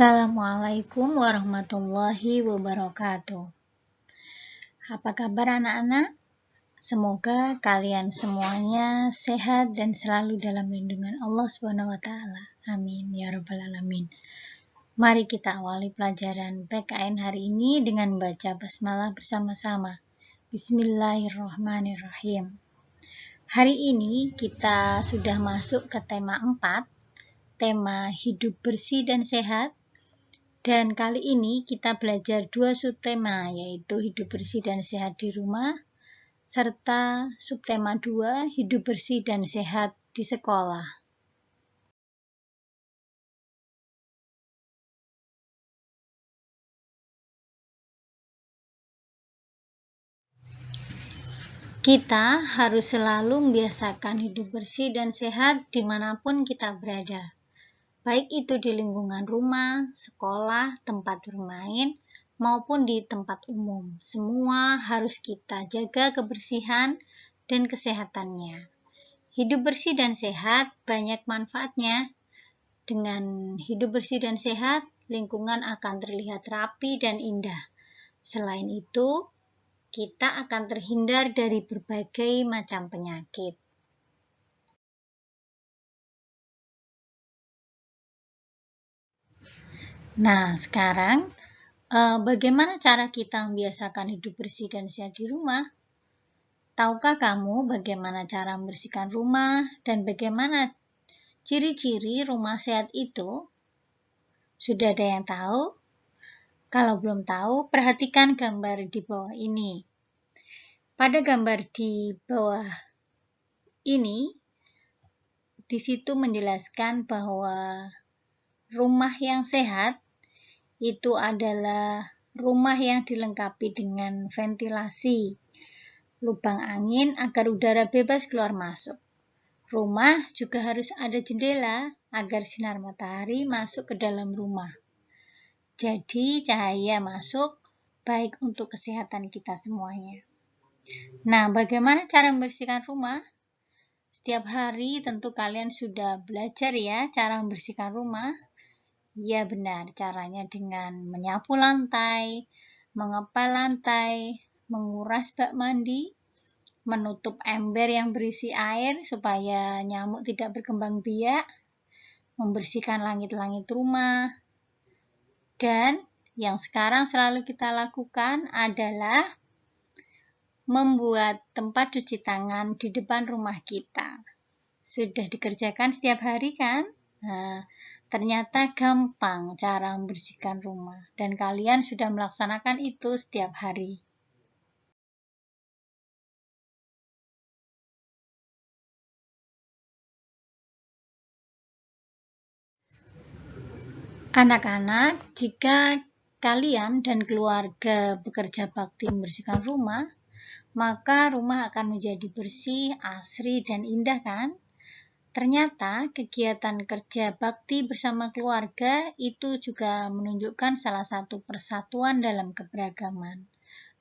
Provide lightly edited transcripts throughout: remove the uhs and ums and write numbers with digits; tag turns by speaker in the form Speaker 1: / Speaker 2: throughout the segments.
Speaker 1: Assalamualaikum warahmatullahi wabarakatuh. Apa kabar anak-anak? Semoga kalian semuanya sehat dan selalu dalam lindungan Allah Subhanahu wa taala. Amin ya rabbal alamin. Mari kita awali pelajaran PKN hari ini dengan baca basmalah bersama-sama. Bismillahirrahmanirrahim. Hari ini kita sudah masuk ke tema 4, tema hidup bersih dan sehat. Dan kali ini kita belajar 2 subtema, yaitu hidup bersih dan sehat di rumah, serta subtema 2, hidup bersih dan sehat di sekolah. Kita harus selalu membiasakan hidup bersih dan sehat dimanapun kita berada. Baik itu di lingkungan rumah, sekolah, tempat bermain, maupun di tempat umum. Semua harus kita jaga kebersihan dan kesehatannya. Hidup bersih dan sehat banyak manfaatnya. Dengan hidup bersih dan sehat, lingkungan akan terlihat rapi dan indah. Selain itu, kita akan terhindar dari berbagai macam penyakit. Nah, sekarang bagaimana cara kita membiasakan hidup bersih dan sehat di rumah? Tahukah kamu bagaimana cara membersihkan rumah dan bagaimana ciri-ciri rumah sehat itu? Sudah ada yang tahu? Kalau belum tahu, perhatikan gambar di bawah ini. Pada gambar di bawah ini, di situ menjelaskan bahwa rumah yang sehat itu adalah rumah yang dilengkapi dengan ventilasi, lubang angin agar udara bebas keluar masuk. Rumah juga harus ada jendela agar sinar matahari masuk ke dalam rumah. Jadi cahaya masuk baik untuk kesehatan kita semuanya. Nah, bagaimana cara membersihkan rumah? Setiap hari tentu kalian sudah belajar ya cara membersihkan rumah. Ya benar, caranya dengan menyapu lantai, mengepel lantai, menguras bak mandi, menutup ember yang berisi air supaya nyamuk tidak berkembang biak, membersihkan langit-langit rumah, dan yang sekarang selalu kita lakukan adalah membuat tempat cuci tangan di depan rumah kita. Sudah dikerjakan setiap hari kan? Nah, ternyata gampang cara membersihkan rumah dan kalian sudah melaksanakan itu setiap hari. Anak-anak, jika kalian dan keluarga bekerja bakti membersihkan rumah, maka rumah akan menjadi bersih, asri, dan indah kan? Ternyata kegiatan kerja bakti bersama keluarga itu juga menunjukkan salah satu persatuan dalam keberagaman.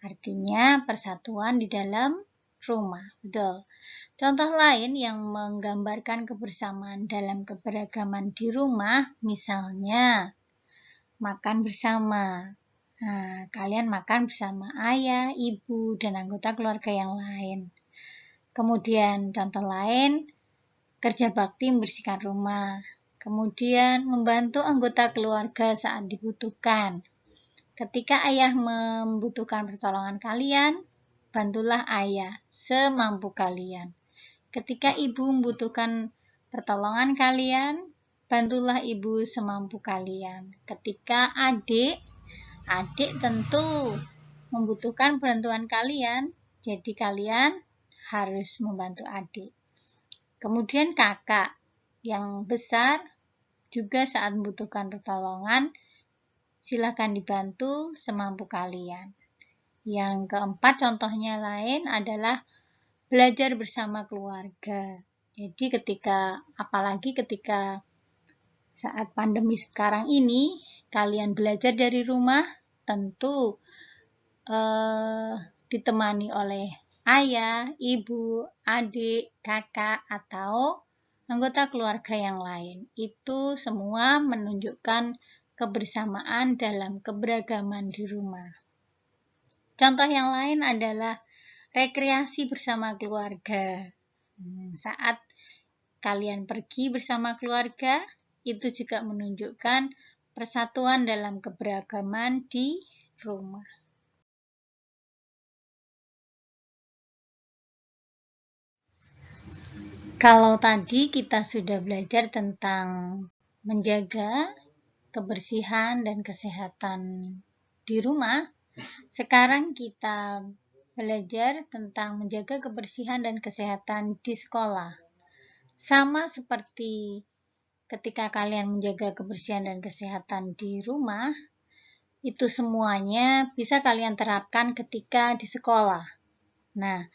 Speaker 1: Artinya persatuan di dalam rumah. Betul. Contoh lain yang menggambarkan kebersamaan dalam keberagaman di rumah, misalnya makan bersama. Nah, kalian makan bersama ayah, ibu, dan anggota keluarga yang lain. Kemudian contoh lain, kerja bakti membersihkan rumah. Kemudian membantu anggota keluarga saat dibutuhkan. Ketika ayah membutuhkan pertolongan kalian, bantulah ayah semampu kalian. Ketika ibu membutuhkan pertolongan kalian, bantulah ibu semampu kalian. Ketika adik tentu membutuhkan bantuan kalian, jadi kalian harus membantu adik. Kemudian kakak yang besar juga saat membutuhkan pertolongan, silakan dibantu semampu kalian. Yang keempat contohnya lain adalah belajar bersama keluarga. Jadi apalagi ketika saat pandemi sekarang ini, kalian belajar dari rumah, tentu ditemani oleh ayah, ibu, adik, kakak, atau anggota keluarga yang lain. Itu semua menunjukkan kebersamaan dalam keberagaman di rumah. Contoh yang lain adalah rekreasi bersama keluarga. Saat kalian pergi bersama keluarga, itu juga menunjukkan persatuan dalam keberagaman di rumah. Kalau tadi kita sudah belajar tentang menjaga kebersihan dan kesehatan di rumah, sekarang kita belajar tentang menjaga kebersihan dan kesehatan di sekolah. Sama seperti ketika kalian menjaga kebersihan dan kesehatan di rumah, itu semuanya bisa kalian terapkan ketika di sekolah. Nah,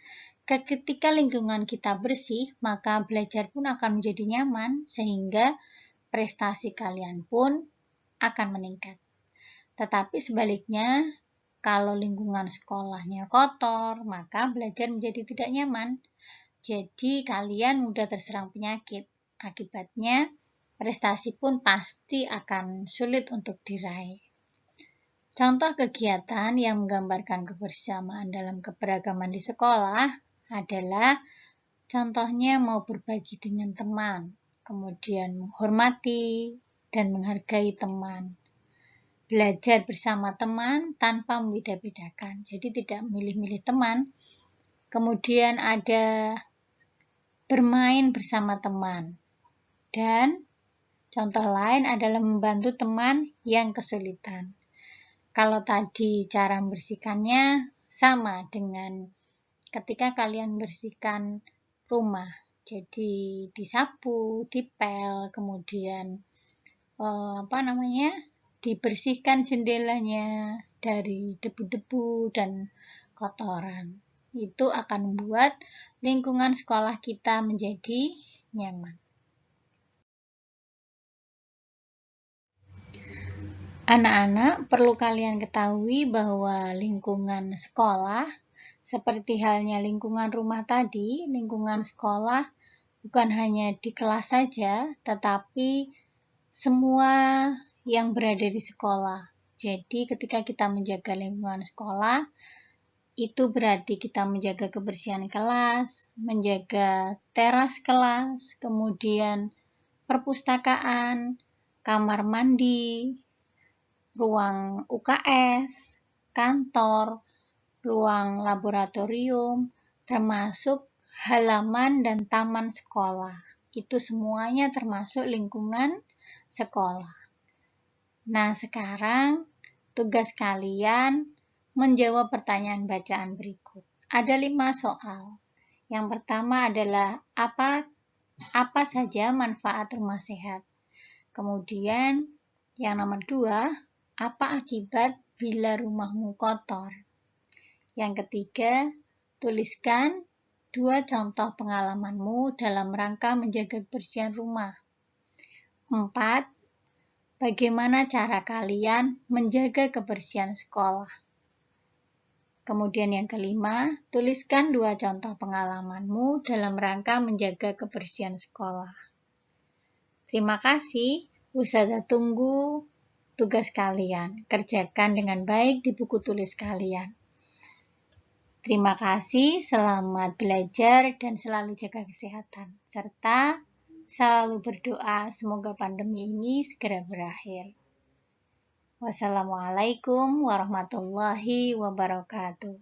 Speaker 1: ketika lingkungan kita bersih, maka belajar pun akan menjadi nyaman, sehingga prestasi kalian pun akan meningkat. Tetapi sebaliknya, kalau lingkungan sekolahnya kotor, maka belajar menjadi tidak nyaman. Jadi kalian mudah terserang penyakit. Akibatnya, prestasi pun pasti akan sulit untuk diraih. Contoh kegiatan yang menggambarkan kebersamaan dalam keberagaman di sekolah adalah contohnya mau berbagi dengan teman, kemudian menghormati dan menghargai teman. Belajar bersama teman tanpa membeda-bedakan, jadi tidak memilih-milih teman. Kemudian ada bermain bersama teman. Dan contoh lain adalah membantu teman yang kesulitan. Kalau tadi cara membersihkannya sama dengan ketika kalian bersihkan rumah. Jadi disapu, dipel, kemudian dibersihkan jendelanya dari debu-debu dan kotoran. Itu akan membuat lingkungan sekolah kita menjadi nyaman. Anak-anak, perlu kalian ketahui bahwa lingkungan sekolah, seperti halnya lingkungan rumah tadi, lingkungan sekolah bukan hanya di kelas saja, tetapi semua yang berada di sekolah. Jadi ketika kita menjaga lingkungan sekolah, itu berarti kita menjaga kebersihan kelas, menjaga teras kelas, kemudian perpustakaan, kamar mandi, ruang UKS, kantor, ruang laboratorium, termasuk halaman dan taman sekolah. Itu semuanya termasuk lingkungan sekolah. Nah, sekarang tugas kalian menjawab pertanyaan bacaan berikut. Ada 5 soal. Yang pertama adalah apa saja manfaat rumah sehat. Kemudian yang nomor 2, apa akibat bila rumahmu kotor. Yang ketiga, tuliskan 2 contoh pengalamanmu dalam rangka menjaga kebersihan rumah. 4, bagaimana cara kalian menjaga kebersihan sekolah. Kemudian yang kelima, tuliskan 2 contoh pengalamanmu dalam rangka menjaga kebersihan sekolah. Terima kasih, Ustazah tunggu tugas kalian. Kerjakan dengan baik di buku tulis kalian. Terima kasih, selamat belajar dan selalu jaga kesehatan. Serta selalu berdoa semoga pandemi ini segera berakhir. Wassalamualaikum warahmatullahi wabarakatuh.